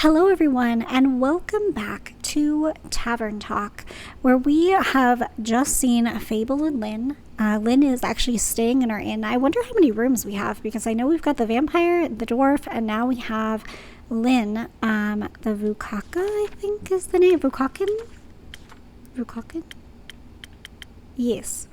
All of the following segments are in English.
Hello, everyone, and welcome back to Tavern Talk, where we have just seen Fable and Lynn. Lynn is actually staying in our inn. I wonder how many rooms we have, because I know we've got the vampire, the dwarf, and now we have Lynn. The Vukaka, I think is the name. Vukakin? Yes.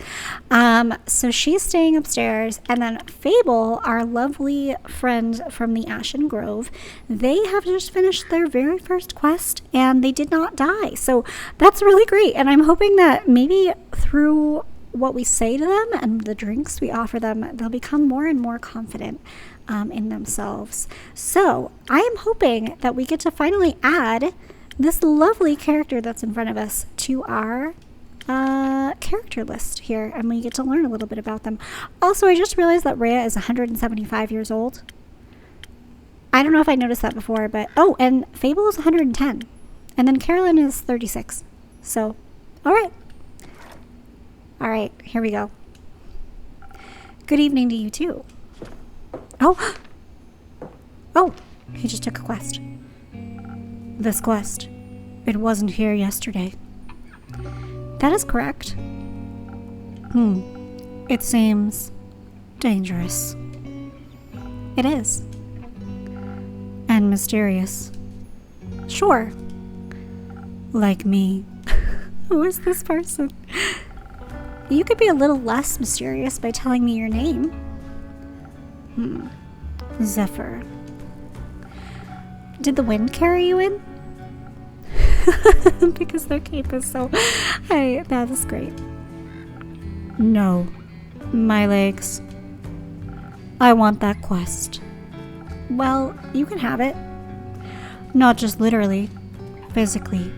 So she's staying upstairs, and then Fable, our lovely friend from the Ashen Grove, they have just finished their very first quest, and they did not die. So that's really great, and I'm hoping that maybe through what we say to them and the drinks we offer them, they'll become more and more confident in themselves. So I am hoping that we get to finally add this lovely character that's in front of us to our character list here, and we get to learn a little bit about them. Also, I just realized that Rhea is 175 years old. I don't know if I noticed that before, but and Fable is 110, and then Carolyn is 36. So, all right, here we go. Good evening to you too. Oh, he just took a quest. This quest, it wasn't here yesterday. That is correct. It seems dangerous. It is. And mysterious. Sure. Like me. Who is this person? You could be a little less mysterious by telling me your name. Zephyr. Did the wind carry you in? Because their cape is so high. That is great. No. My legs. I want that quest. Well, you can have it. Not just literally. Physically.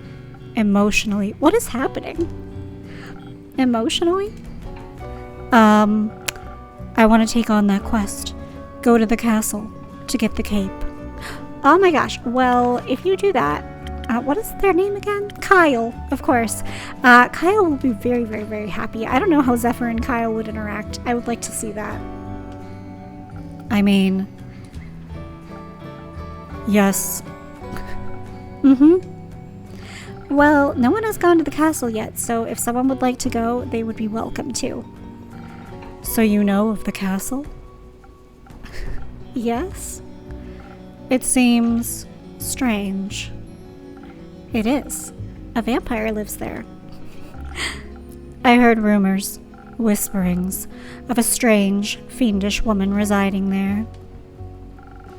Emotionally. What is happening? Emotionally? I want to take on that quest. Go to the castle to get the cape. Oh my gosh. Well, if you do that, what is their name again? Kyle, of course. Kyle will be very, very, very happy. I don't know how Zephyr and Kyle would interact. I would like to see that. I mean, yes. Well, no one has gone to the castle yet, so if someone would like to go, they would be welcome to. So you know of the castle? Yes. It seems strange. It is. A vampire lives there. I heard rumors, whisperings, of a strange, fiendish woman residing there.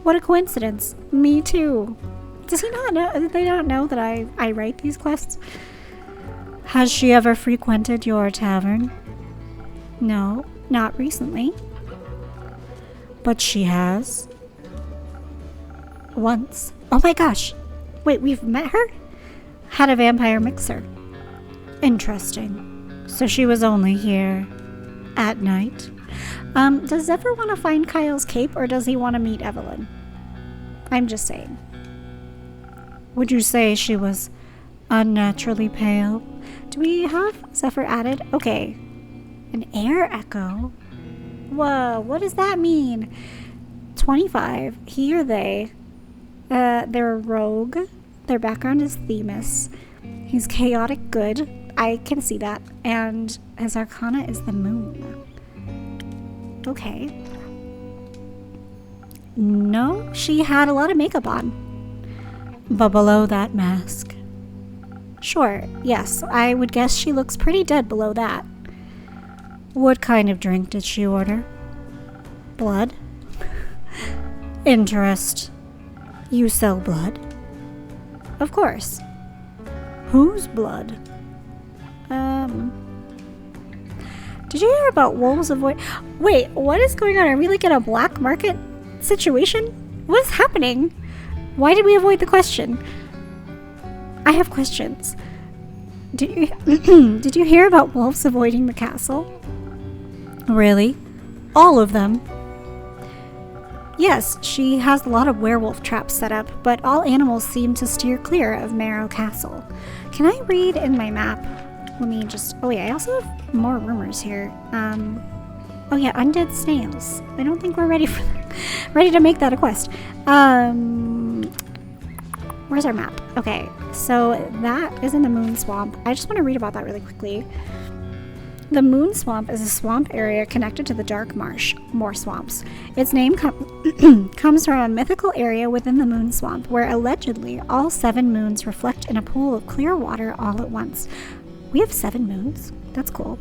What a coincidence. Me too. Does he not know? Did they not know that I write these quests? Has she ever frequented your tavern? No, not recently. But she has? Once. Oh my gosh. Wait, we've met her? Had a vampire mixer. Interesting. So she was only here at night. Does Zephyr want to find Kyle's cape, or does he want to meet Evelyn? I'm just saying. Would you say she was unnaturally pale? Do we have Zephyr added? Okay. An air echo? Whoa, what does that mean? 25. He or they. They're a rogue. Their background is Themis. He's chaotic good. I can see that. And his arcana is the moon. Okay. No, she had a lot of makeup on. But below that mask. Sure, yes. I would guess she looks pretty dead below that. What kind of drink did she order? Blood? Interest. You sell blood? Of course. Whose blood? Did you hear about wolves avoid... Wait, what is going on? Are we like in a black market situation? What is happening? Why did we avoid the question? I have questions. Did you hear about wolves avoiding the castle? Really? All of them? Yes, she has a lot of werewolf traps set up, but all animals seem to steer clear of Marrow Castle. Can I read in my map? Let me just... Oh, yeah, I also have more rumors here. Oh, yeah, undead snails. I don't think we're ready for that. Ready to make that a quest. Where's our map? Okay, so that is in the Moon Swamp. I just want to read about that really quickly. The Moon Swamp is a swamp area connected to the Dark Marsh, more swamps. Its name comes from a mythical area within the Moon Swamp, where allegedly all 7 moons reflect in a pool of clear water all at once. We have 7 moons? That's cool.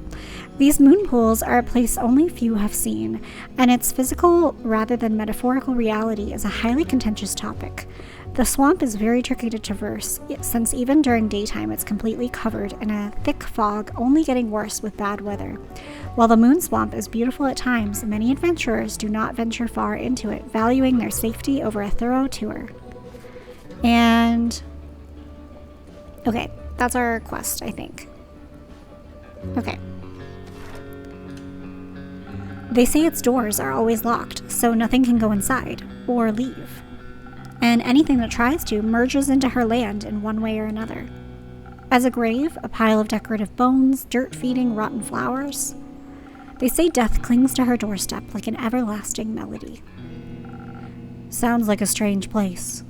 These moon pools are a place only few have seen, and its physical rather than metaphorical reality is a highly contentious topic. The swamp is very tricky to traverse, since even during daytime it's completely covered in a thick fog, only getting worse with bad weather. While the Moon Swamp is beautiful at times, many adventurers do not venture far into it, valuing their safety over a thorough tour. And... okay, that's our quest, I think. Okay. They say its doors are always locked, so nothing can go inside, or leave. And anything that tries to merges into her land in one way or another. As a grave, a pile of decorative bones, dirt feeding rotten flowers. They say death clings to her doorstep like an everlasting melody. Sounds like a strange place.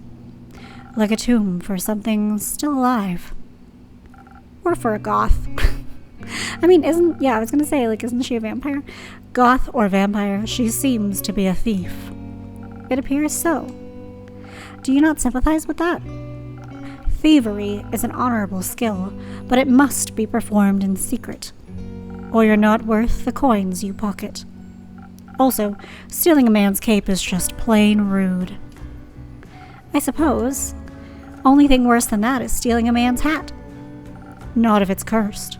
Like a tomb for something still alive. Or for a goth. I mean, I was gonna say, isn't she a vampire? Goth or vampire, she seems to be a thief. It appears so. Do you not sympathize with that? Thievery is an honorable skill, but it must be performed in secret, or you're not worth the coins you pocket. Also, stealing a man's cape is just plain rude. I suppose. Only thing worse than that is stealing a man's hat. Not if it's cursed.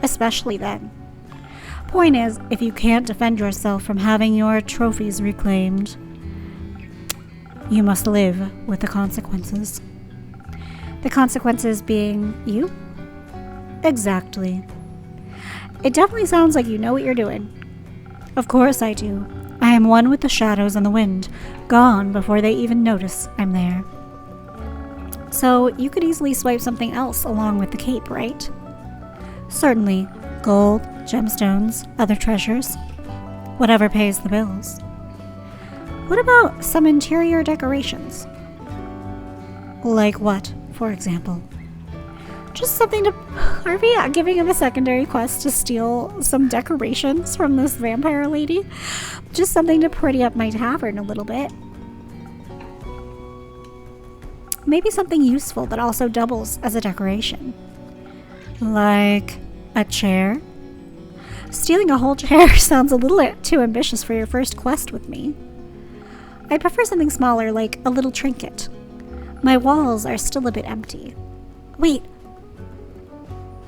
Especially then. Point is, if you can't defend yourself from having your trophies reclaimed, you must live with the consequences. The consequences being you? Exactly. It definitely sounds like you know what you're doing. Of course I do. I am one with the shadows and the wind, gone before they even notice I'm there. So you could easily swipe something else along with the cape, right? Certainly. Gold, gemstones, other treasures. Whatever pays the bills. What about some interior decorations? Like what, for example? Just something to... Are we giving him a secondary quest to steal some decorations from this vampire lady? Just something to pretty up my tavern a little bit. Maybe something useful that also doubles as a decoration. Like a chair? Stealing a whole chair sounds a little too ambitious for your first quest with me. I prefer something smaller, like a little trinket. My walls are still a bit empty. Wait.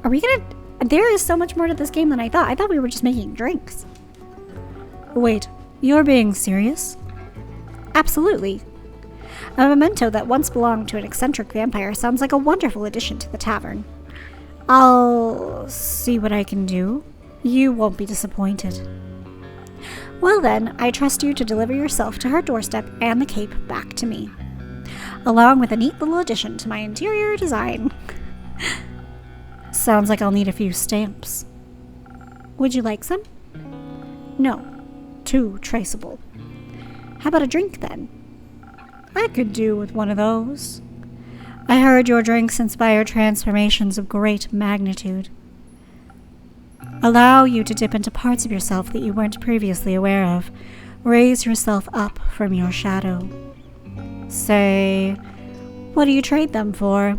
Are we gonna... There is so much more to this game than I thought. I thought we were just making drinks. Wait, you're being serious? Absolutely. A memento that once belonged to an eccentric vampire sounds like a wonderful addition to the tavern. I'll see what I can do. You won't be disappointed. Well then, I trust you to deliver yourself to her doorstep and the cape back to me, along with a neat little addition to my interior design. Sounds like I'll need a few stamps. Would you like some? No, too traceable. How about a drink then? I could do with one of those. I heard your drinks inspire transformations of great magnitude. Allow you to dip into parts of yourself that you weren't previously aware of. Raise yourself up from your shadow. Say, what do you trade them for?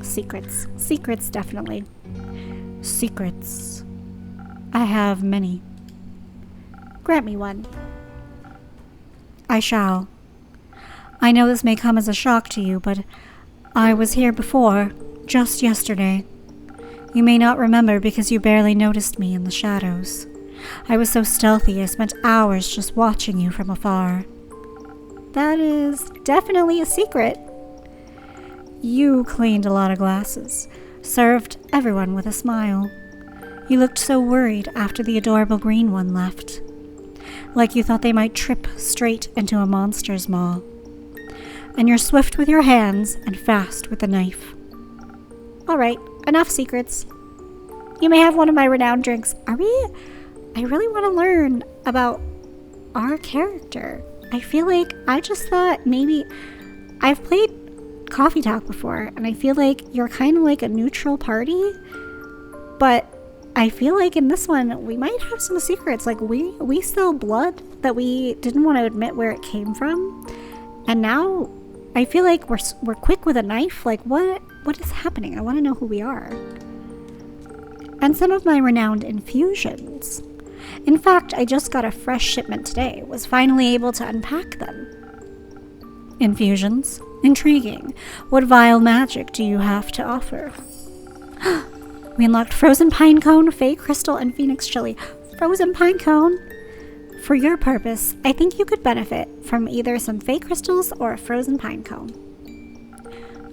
Secrets. Secrets, definitely. Secrets. I have many. Grant me one. I shall. I know this may come as a shock to you, but I was here before, just yesterday. You may not remember because you barely noticed me in the shadows. I was so stealthy I spent hours just watching you from afar. That is definitely a secret. You cleaned a lot of glasses, served everyone with a smile. You looked so worried after the adorable green one left, like you thought they might trip straight into a monster's maw. And you're swift with your hands and fast with the knife. All right, enough secrets. You may have one of my renowned drinks. I really want to learn about our character. I feel like I just thought maybe I've played Coffee Talk before, and I feel like you're kind of like a neutral party, but I feel like in this one we might have some secrets. Like we sell blood that we didn't want to admit where it came from, and now I feel like we're quick with a knife. Like what is happening? I want to know who we are. And some of my renowned infusions. In fact, I just got a fresh shipment today. Was finally able to unpack them. Infusions? Intriguing. What vile magic do you have to offer? We unlocked Frozen Pine Cone, Fey Crystal, and Phoenix Chili. Frozen Pine Cone? For your purpose, I think you could benefit from either some Fey Crystals or a Frozen Pine Cone.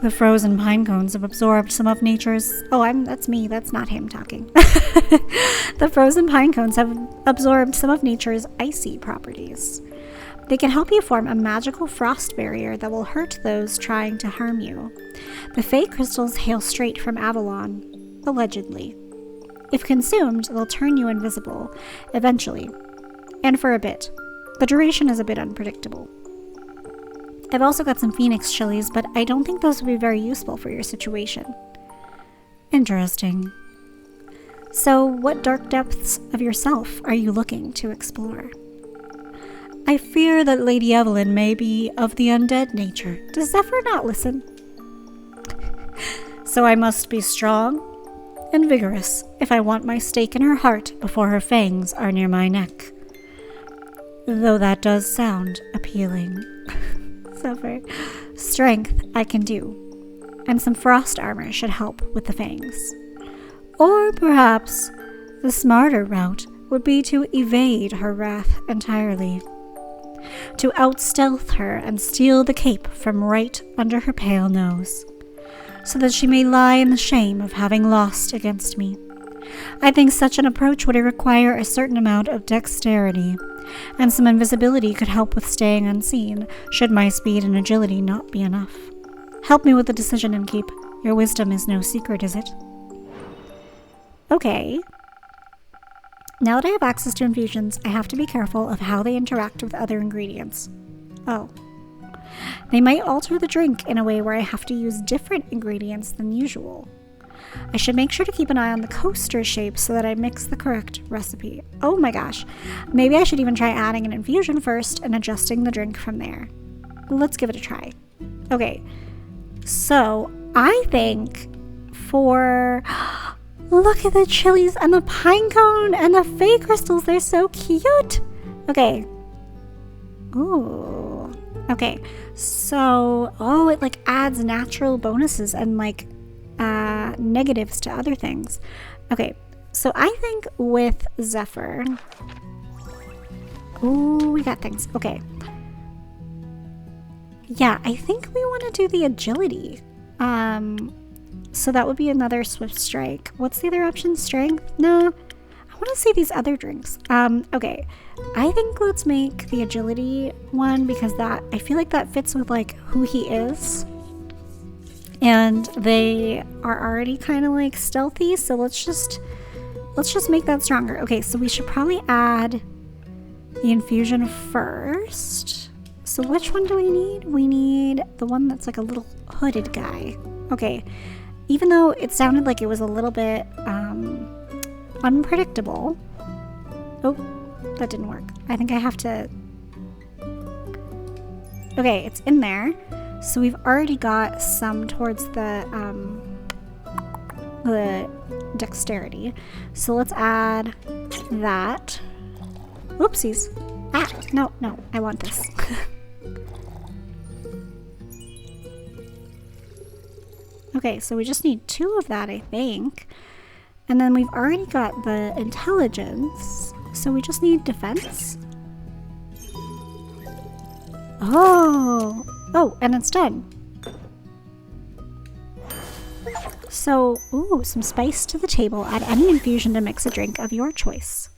The Frozen Pine Cones have absorbed some of nature's... that's me, that's not him talking. The Frozen Pine Cones have absorbed some of nature's icy properties. They can help you form a magical frost barrier that will hurt those trying to harm you. The Fey Crystals hail straight from Avalon, allegedly. If consumed, they'll turn you invisible, eventually. And for a bit. The duration is a bit unpredictable. I've also got some Phoenix chilies, but I don't think those would be very useful for your situation. Interesting. So, what dark depths of yourself are you looking to explore? I fear that Lady Evelyn may be of the undead nature. Does Zephyr not listen? So I must be strong and vigorous if I want my stake in her heart before her fangs are near my neck. Though that does sound appealing. Zephyr. Strength I can do, and some frost armor should help with the fangs. Or perhaps the smarter route would be to evade her wrath entirely. To outstealth her and steal the cape from right under her pale nose, so that she may lie in the shame of having lost against me. I think such an approach would require a certain amount of dexterity, and some invisibility could help with staying unseen, should my speed and agility not be enough. Help me with the decision, and keep. Your wisdom is no secret, is it? Okay. Now that I have access to infusions, I have to be careful of how they interact with other ingredients. Oh. They might alter the drink in a way where I have to use different ingredients than usual. I should make sure to keep an eye on the coaster shape so that I mix the correct recipe. Oh my gosh. Maybe I should even try adding an infusion first and adjusting the drink from there. Let's give it a try. Okay. So, I think for... Look at the chilies and the pine cone and the Fey crystals. They're so cute. Okay. Ooh. Okay. So, it like adds natural bonuses and like negatives to other things. Okay. So I think with Zephyr. Ooh, we got things. Okay. Yeah, I think we want to do the agility. So that would be another swift strike. What's the other option? Strength? No. I want to see these other drinks. Okay. I think let's make the agility one because that I feel like that fits with like who he is. And they are already kind of like stealthy, so let's just make that stronger. Okay, so we should probably add the infusion first. So which one do we need? We need the one that's like a little hooded guy. Okay. Even though it sounded like it was a little bit unpredictable. Oh, that didn't work. I think I have to... Okay, it's in there. So we've already got some towards the dexterity. So let's add that. Oopsies. Ah, no, I want this. Okay, so we just need 2 of that, I think. And then we've already got the intelligence. So we just need defense. Oh, and it's done. So, some spice to the table. Add any infusion to mix a drink of your choice.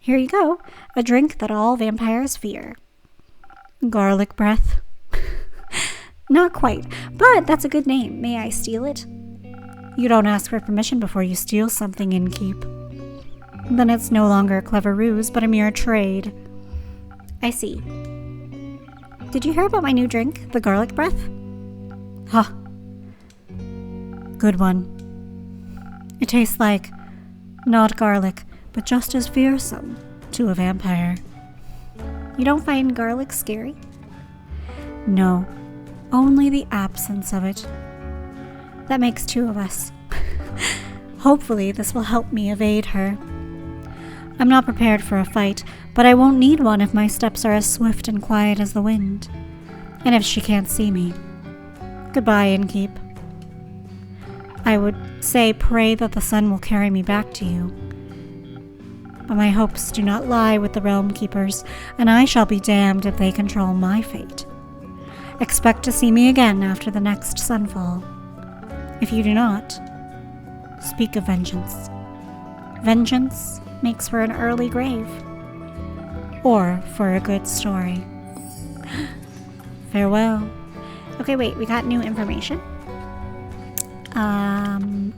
Here you go. A drink that all vampires fear. Garlic breath. Not quite, but that's a good name. May I steal it? You don't ask for permission before you steal something, innkeep. Then it's no longer a clever ruse, but a mere trade. I see. Did you hear about my new drink, the garlic breath? Huh. Good one. It tastes like not garlic, but just as fearsome to a vampire. You don't find garlic scary? No, only the absence of it. That makes two of us. Hopefully, this will help me evade her. I'm not prepared for a fight, but I won't need one if my steps are as swift and quiet as the wind. And if she can't see me. Goodbye, innkeep. I would say pray that the sun will carry me back to you. But my hopes do not lie with the realm keepers, and I shall be damned if they control my fate. Expect to see me again after the next sunfall. If you do not, speak of vengeance. Vengeance makes for an early grave. Or for a good story. Farewell. Okay, wait, we got new information.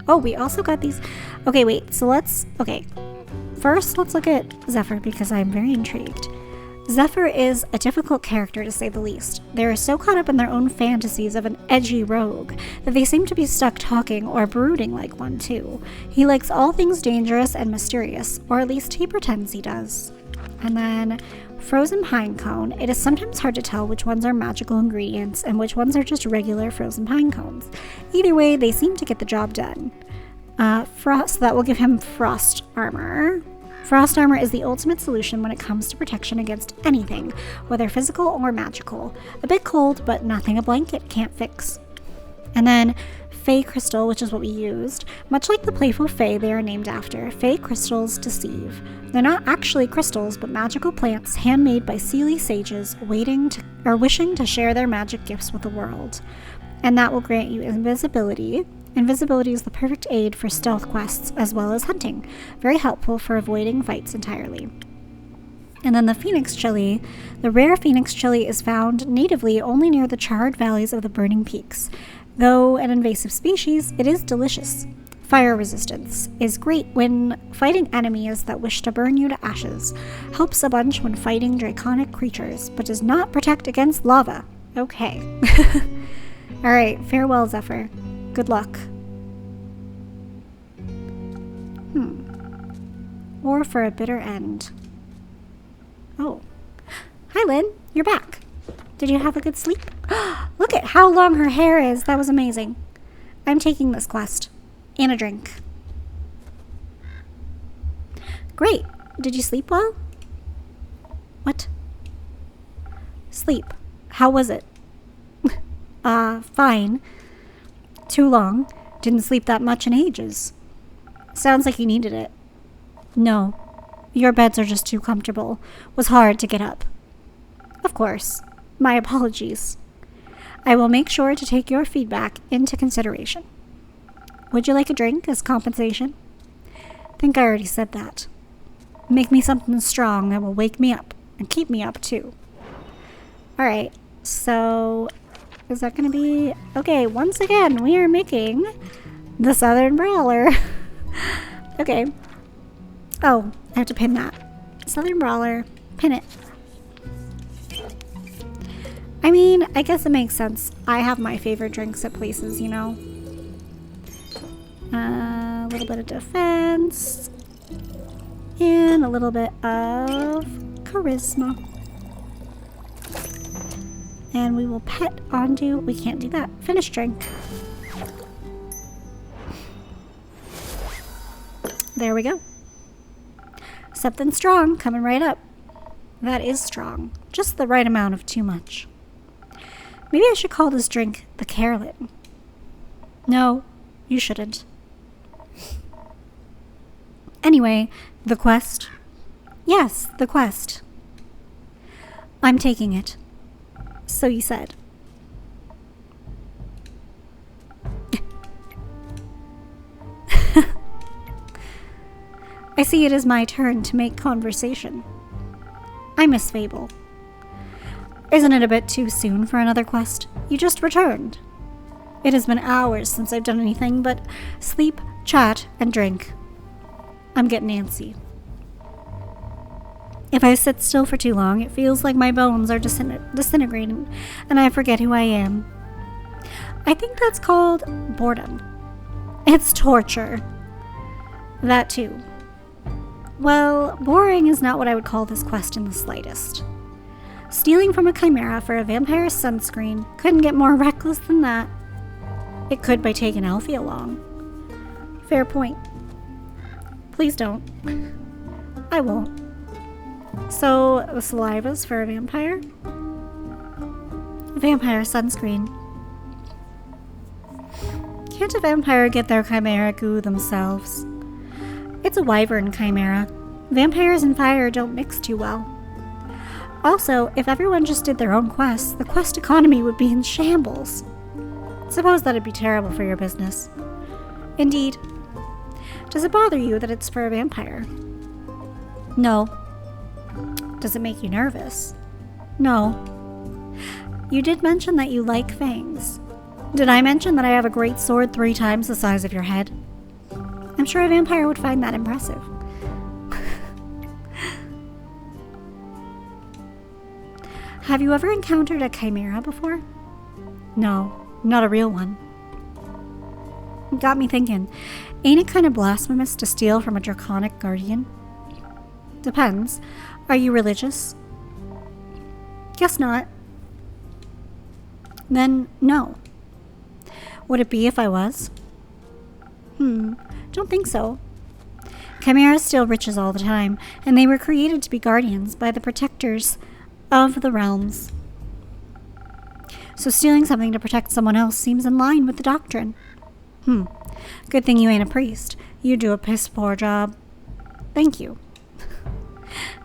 Oh, we also got these. Okay, wait, so first, let's look at Zephyr because I'm very intrigued. Zephyr is a difficult character to say the least. They are so caught up in their own fantasies of an edgy rogue that they seem to be stuck talking or brooding like one too. He likes all things dangerous and mysterious, or at least he pretends he does. And then frozen pine cone. It is sometimes hard to tell which ones are magical ingredients and which ones are just regular frozen pine cones. Either way, they seem to get the job done. Frost, that will give him frost armor. Frost armor is the ultimate solution when it comes to protection against anything, whether physical or magical. A bit cold, but nothing a blanket can't fix. And then Fey Crystal, which is what we used. Much like the playful Fey they are named after, Fey crystals deceive. They're not actually crystals, but magical plants handmade by Seelie sages wishing to share their magic gifts with the world. And that will grant you invisibility. Invisibility is the perfect aid for stealth quests as well as hunting. Very helpful for avoiding fights entirely. And then the Phoenix Chili. The rare Phoenix Chili is found natively only near the charred valleys of the Burning Peaks. Though an invasive species, it is delicious. Fire resistance is great when fighting enemies that wish to burn you to ashes. Helps a bunch when fighting draconic creatures, but does not protect against lava. Okay. Alright, farewell, Zephyr. Good luck. Or for a bitter end. Oh. Hi, Lynn. You're back. Did you have a good sleep? Look at how long her hair is. That was amazing. I'm taking this quest. And a drink. Great. Did you sleep well? What? Sleep. How was it? Fine. Too long. Didn't sleep that much in ages. Sounds like you needed it. No. Your beds are just too comfortable. Was hard to get up. Of course. My apologies. I will make sure to take your feedback into consideration. Would you like a drink as compensation? Think I already said that. Make me something strong that will wake me up and keep me up too. Alright, so is that going to be... Okay, once again, we are making the Southern Brawler. Okay. Oh, I have to pin that. Southern Brawler. Pin it. I mean, I guess it makes sense. I have my favorite drinks at places, you know. A little bit of defense. And a little bit of charisma. And we will pet onto... We can't do that. Finish drink. There we go. Something strong coming right up. That is strong. Just the right amount of too much. Maybe I should call this drink the Carolyn. No, you shouldn't. Anyway, the quest. Yes, the quest. I'm taking it. So you said. I see it is my turn to make conversation. I miss Fable. Isn't it a bit too soon for another quest? You just returned. It has been hours since I've done anything but sleep, chat, and drink. I'm getting antsy. If I sit still for too long, it feels like my bones are disintegrating and I forget who I am. I think that's called boredom. It's torture. That too. Well, boring is not what I would call this quest in the slightest. Stealing from a chimera for a vampire's sunscreen couldn't get more reckless than that. It could by taking Alfie along. Fair point. Please don't. I won't. So, the saliva's for a vampire? Vampire sunscreen. Can't a vampire get their chimera goo themselves? It's a wyvern chimera. Vampires and fire don't mix too well. Also, if everyone just did their own quests, the quest economy would be in shambles. Suppose that'd be terrible for your business. Indeed. Does it bother you that it's for a vampire? No. Does it make you nervous? No. You did mention that you like fangs. Did I mention that I have a great sword 3 times the size of your head? I'm sure a vampire would find that impressive. Have you ever encountered a chimera before? No, not a real one. Got me thinking, ain't it kind of blasphemous to steal from a draconic guardian? Depends. Are you religious? Guess not. Then no. Would it be if I was? Don't think so. Chimeras steal riches all the time, and they were created to be guardians by the protectors of the realms. So stealing something to protect someone else seems in line with the doctrine. Good thing you ain't a priest. You do a piss poor job. Thank you.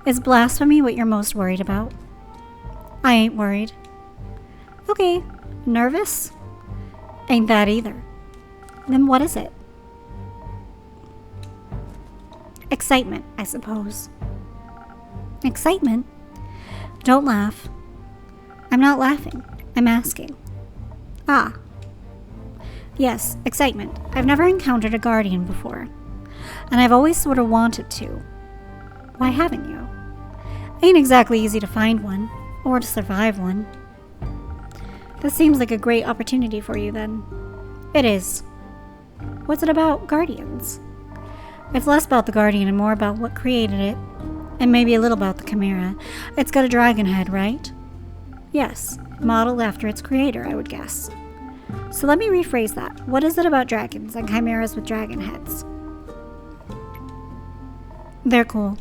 Is blasphemy what you're most worried about? I ain't worried. Okay, nervous? Ain't that either. Then what is it? Excitement, I suppose. Excitement? Don't laugh. I'm not laughing. I'm asking. Ah. Yes, excitement. I've never encountered a guardian before. And I've always sort of wanted to. Why haven't you? Ain't exactly easy to find one, or to survive one. This seems like a great opportunity for you, then. It is. What's it about guardians? It's less about the guardian and more about what created it, and maybe a little about the chimera. It's got a dragon head, right? Yes, modeled after its creator, I would guess. So let me rephrase that. What is it about dragons and chimeras with dragon heads? They're cool.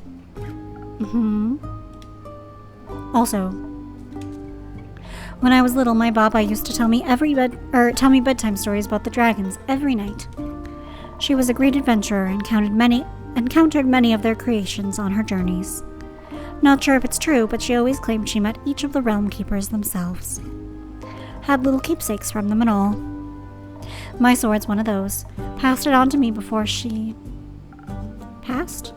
Also, when I was little, my Baba used to tell me bedtime stories about the dragons every night. She was a great adventurer and encountered many of their creations on her journeys. Not sure if it's true, but she always claimed she met each of the realm keepers themselves. Had little keepsakes from them and all. My sword's one of those. Passed it on to me before she... passed?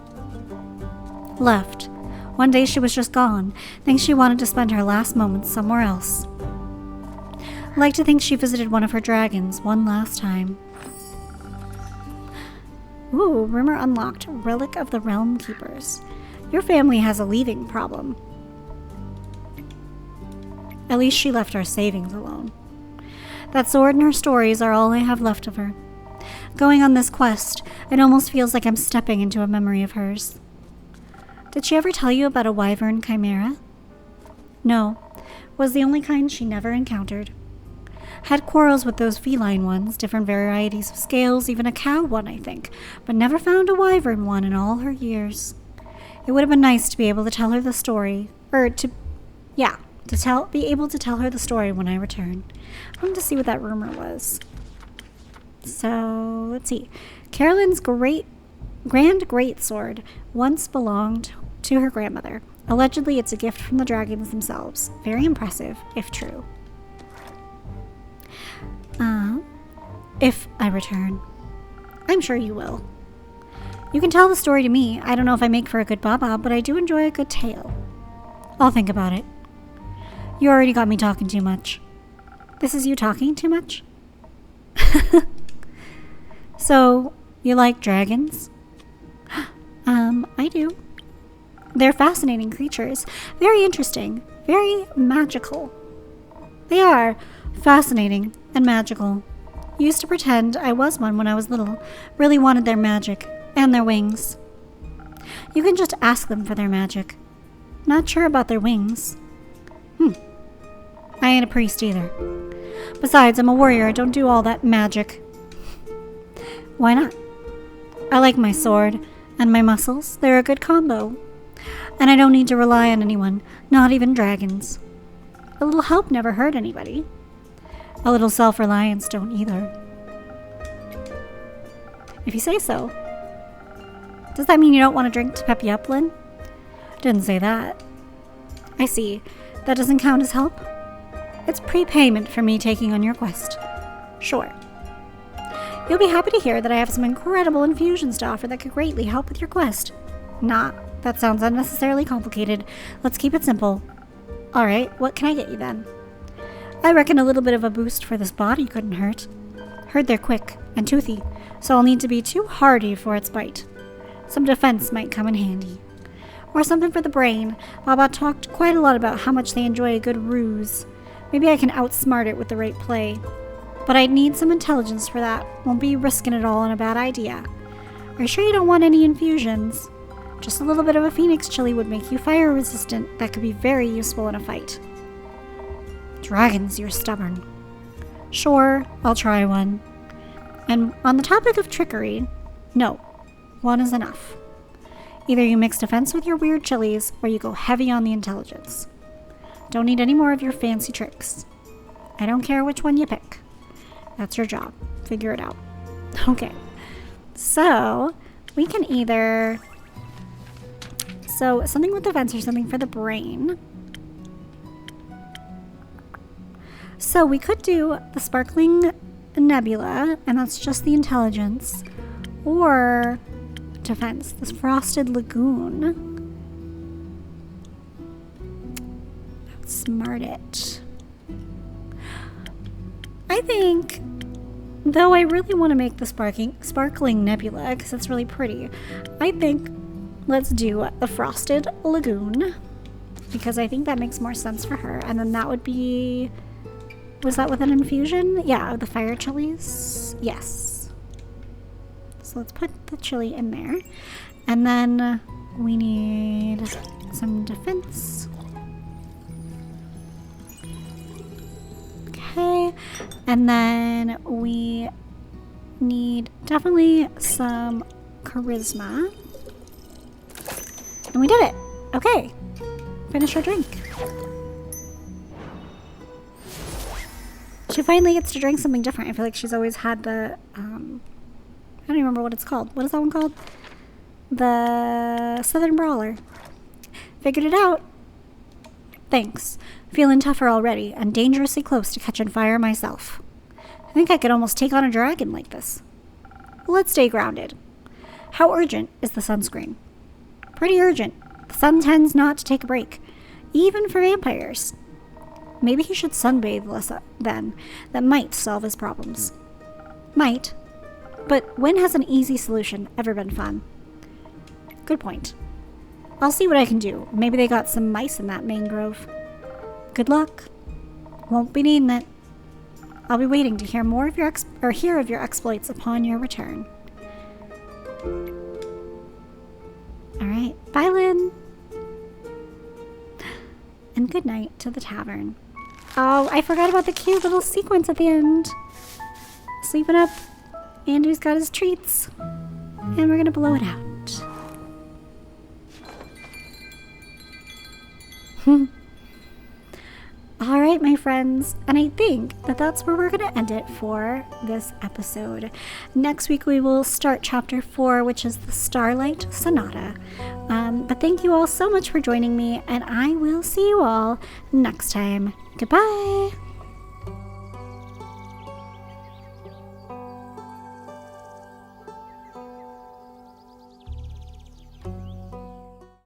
Left. One day she was just gone. Think she wanted to spend her last moments somewhere else. Like to think she visited one of her dragons one last time. Ooh, rumor unlocked. Relic of the Realm Keepers. Your family has a leaving problem. At least she left our savings alone. That sword and her stories are all I have left of her. Going on this quest, it almost feels like I'm stepping into a memory of hers. Did she ever tell you about a wyvern chimera? No, was the only kind she never encountered. Had quarrels with those feline ones, different varieties of scales, even a cow one, I think, but never found a wyvern one in all her years. It would have been nice to be able to tell her the story, be able to tell her the story when I return. I wanted to see what that rumor was. So, let's see. Carolyn's grand greatsword once belonged to her grandmother. Allegedly, it's a gift from the dragons themselves. Very impressive, if true. If I return. I'm sure you will. You can tell the story to me. I don't know if I make for a good Baba, but I do enjoy a good tale. I'll think about it. You already got me talking too much. This is you talking too much? So, you like dragons? I do. They're fascinating creatures, very interesting, very magical. They are fascinating and magical. Used to pretend I was one when I was little, really wanted their magic and their wings. You can just ask them for their magic. Not sure about their wings. I ain't a priest either. Besides, I'm a warrior. I don't do all that magic. Why not? I like my sword and my muscles. They're a good combo. And I don't need to rely on anyone, not even dragons. A little help never hurt anybody. A little self-reliance don't either. If you say so. Does that mean you don't want to drink to pep you up, Lynn? Didn't say that. I see. That doesn't count as help? It's prepayment for me taking on your quest. Sure. You'll be happy to hear that I have some incredible infusions to offer that could greatly help with your quest. Nah, that sounds unnecessarily complicated. Let's keep it simple. Alright, what can I get you then? I reckon a little bit of a boost for this body couldn't hurt. Heard they're quick and toothy, so I'll need to be too hardy for its bite. Some defense might come in handy. Or something for the brain. Baba talked quite a lot about how much they enjoy a good ruse. Maybe I can outsmart it with the right play. But I'd need some intelligence for that. Won't be risking it all on a bad idea. Are you sure you don't want any infusions? Just a little bit of a phoenix chili would make you fire resistant. That could be very useful in a fight. Dragons, you're stubborn. Sure, I'll try one. And on the topic of trickery, no, one is enough. Either you mix defense with your weird chilies, or you go heavy on the intelligence. Don't need any more of your fancy tricks. I don't care which one you pick. That's your job. Figure it out. Okay. So, we can either... So, something with defense or something for the brain. So, we could do the Sparkling Nebula, and that's just the intelligence. Or defense, this Frosted Lagoon. Smart it. I think, though I really want to make the sparkling nebula because it's really pretty, I think let's do the Frosted Lagoon because I think that makes more sense for her. And then that would be, was that with an infusion? Yeah, the fire chilies. Yes. So let's put the chili in there. And then we need some defense. Okay, and then we need definitely some charisma. And we did it. Okay, finish our drink. She finally gets to drink something different. I feel like she's always had the, I don't even remember what it's called. What is that one called? The Southern Brawler. Figured it out. Thanks. Feeling tougher already and dangerously close to catching fire myself. I think I could almost take on a dragon like this. Let's stay grounded. How urgent is the sunscreen? Pretty urgent. The sun tends not to take a break, even for vampires. Maybe he should sunbathe less then. That might solve his problems. Might. But when has an easy solution ever been fun? Good point. I'll see what I can do. Maybe they got some mice in that mangrove. Good luck. Won't be needing it. I'll be waiting to hear more of your hear of your exploits upon your return. All right, bye, Lynn. And good night to the tavern. Oh, I forgot about the cute little sequence at the end. Sleeping up. Andrew's got his treats. And we're gonna blow it out. All right, my friends, and I think that that's where we're going to end it for this episode. Next week, we will start Chapter 4, which is the Starlight Sonata. But thank you all so much for joining me, and I will see you all next time. Goodbye!